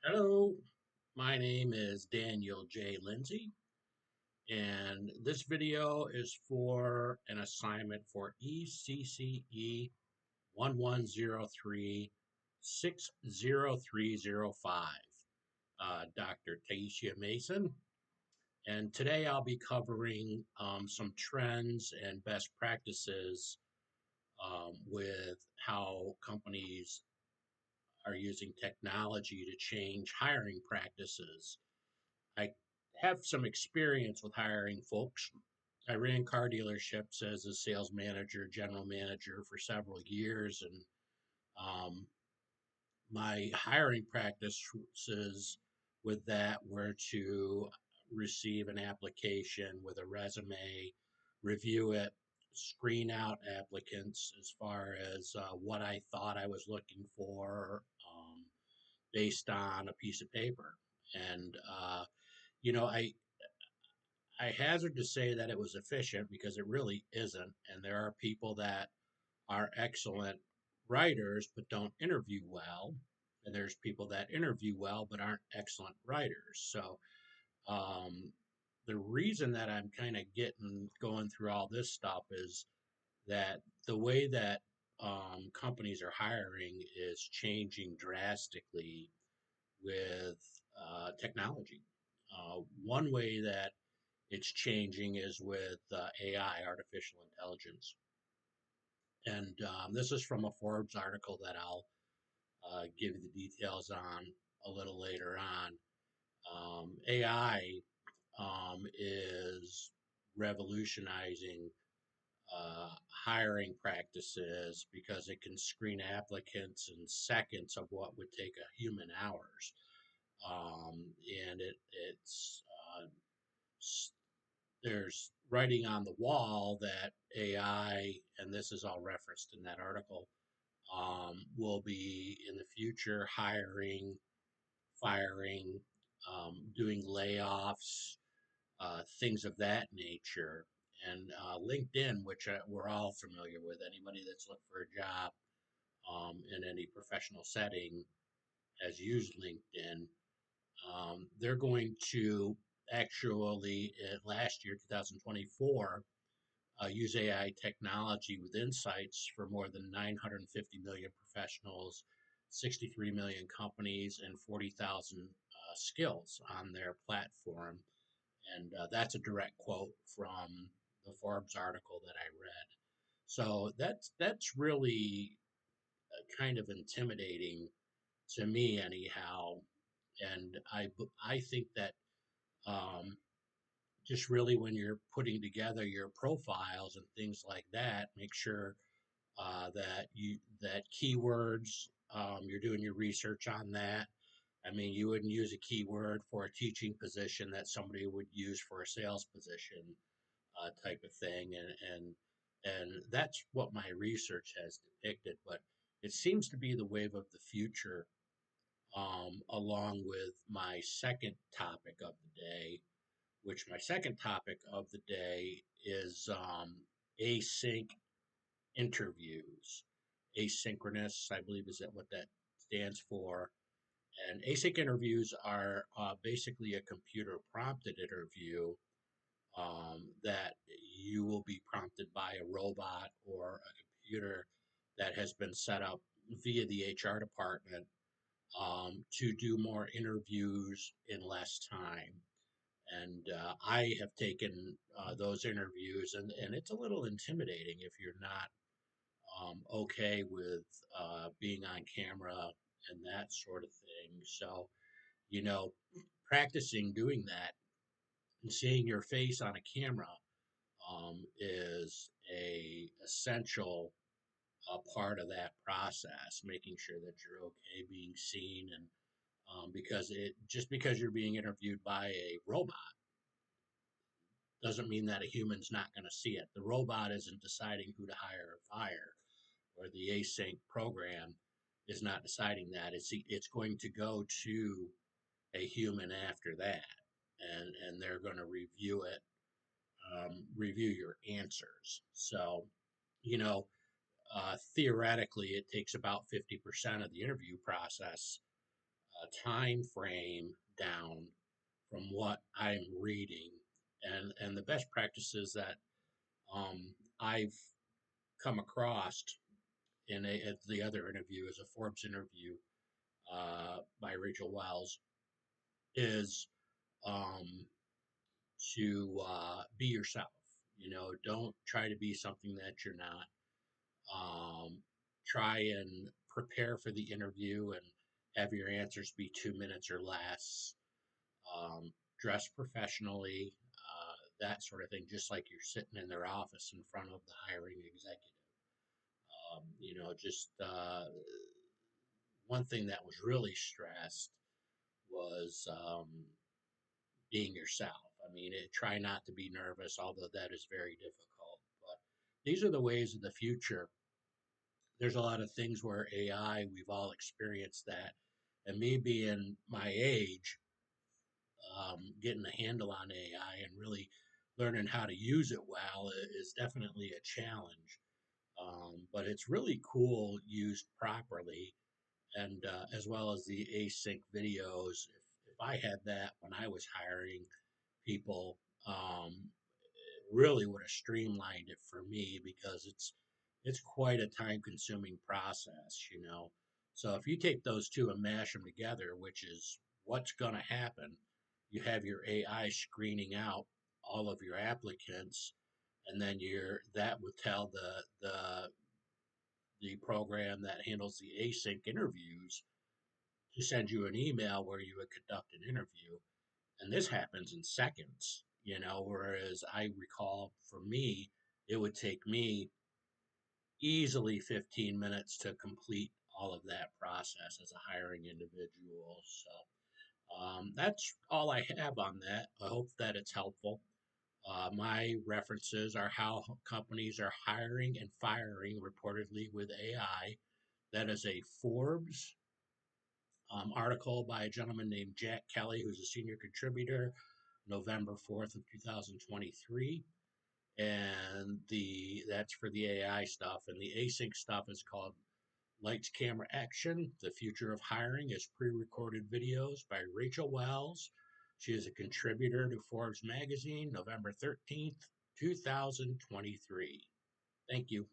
Hello, my name is Daniel J. Lindsay, and this video is for an assignment for ecce 1103 60305, Dr. Taisha Mason. And today I'll be covering some trends and best practices with how companies are using technology to change hiring practices. I have some experience with hiring folks. I ran car dealerships as a sales manager, general manager for several years, and um, my hiring practices with that were to receive an application with a resume, review it, screen out applicants as far as what I thought I was looking for based on a piece of paper. And you know, I hazard to say that it was efficient because it really isn't. And there are people that are excellent writers but don't interview well. And there's people that interview well but aren't excellent writers. So um, the reason that I'm kind of getting going through all this stuff is that the way that companies are hiring is changing drastically with technology. One way that it's changing is with AI, artificial intelligence. And this is from a Forbes article that I'll give you the details on a little later on. AI is revolutionizing hiring practices because it can screen applicants in seconds of what would take a human hours. And it's there's writing on the wall that AI, and this is all referenced in that article, will be in the future hiring, firing, doing layoffs, things of that nature. And LinkedIn, which we're all familiar with, anybody that's looked for a job in any professional setting has used LinkedIn. They're going to actually, last year, 2024, use AI technology with insights for more than 950 million professionals, 63 million companies, and 40,000 skills on their platform. And that's a direct quote from the Forbes article that I read. So that's really kind of intimidating to me, anyhow. And I think that um, just really when you're putting together your profiles and things like that, make sure that keywords, you're doing your research on that. I mean, you wouldn't use a keyword for a teaching position that somebody would use for a sales position, type of thing, and that's what my research has depicted. But it seems to be the wave of the future, along with my second topic of the day, which my second topic of the day is async interviews. Asynchronous, I believe, is that what that stands for. And async interviews are basically a computer prompted interview that you will be prompted by a robot or a computer that has been set up via the HR department to do more interviews in less time. And I have taken those interviews, and it's a little intimidating if you're not okay with being on camera and that sort of thing. So, you know, practicing doing that and seeing your face on a camera is a essential part of that process, making sure that you're okay being seen. And because it just because you're being interviewed by a robot doesn't mean that a human's not going to see it. The robot isn't deciding who to hire or fire, or the async program is not deciding that. It's going to go to a human after that, and they're going to review it, review your answers. So, you know, theoretically, it takes about 50% of the interview process time frame down from what I'm reading, and the best practices that I've come across at the other interview is a Forbes interview by Rachel Wells is um, to be yourself. You know, don't try to be something that you're not. Um, Try and prepare for the interview and have your answers be 2 minutes or less. Dress professionally, that sort of thing, just like you're sitting in their office in front of the hiring executive. Just one thing that was really stressed was being yourself. I mean, try not to be nervous, although that is very difficult. But these are the ways of the future. There's a lot of things where AI, we've all experienced that. And me being my age, getting a handle on AI and really learning how to use it well is definitely a challenge. But it's really cool used properly, and as well as the async videos. If I had that when I was hiring people, it really would have streamlined it for me because it's quite a time consuming process, you know. So if you take those two and mash them together, which is what's going to happen, you have your AI screening out all of your applicants, and then that would tell the program that handles the async interviews to send you an email where you would conduct an interview. And this happens in seconds, you know, whereas I recall for me, it would take me easily 15 minutes to complete all of that process as a hiring individual. So that's all I have on that. I hope that it's helpful. My references are how companies are hiring and firing reportedly with AI. That is a Forbes article by a gentleman named Jack Kelly, who's a senior contributor, November 4th of 2023. And that's for the AI stuff. And the async stuff is called Lights, Camera, Action. The Future of Hiring is pre-recorded videos by Rachel Wells. She is a contributor to Forbes magazine, November 13th, 2023. Thank you.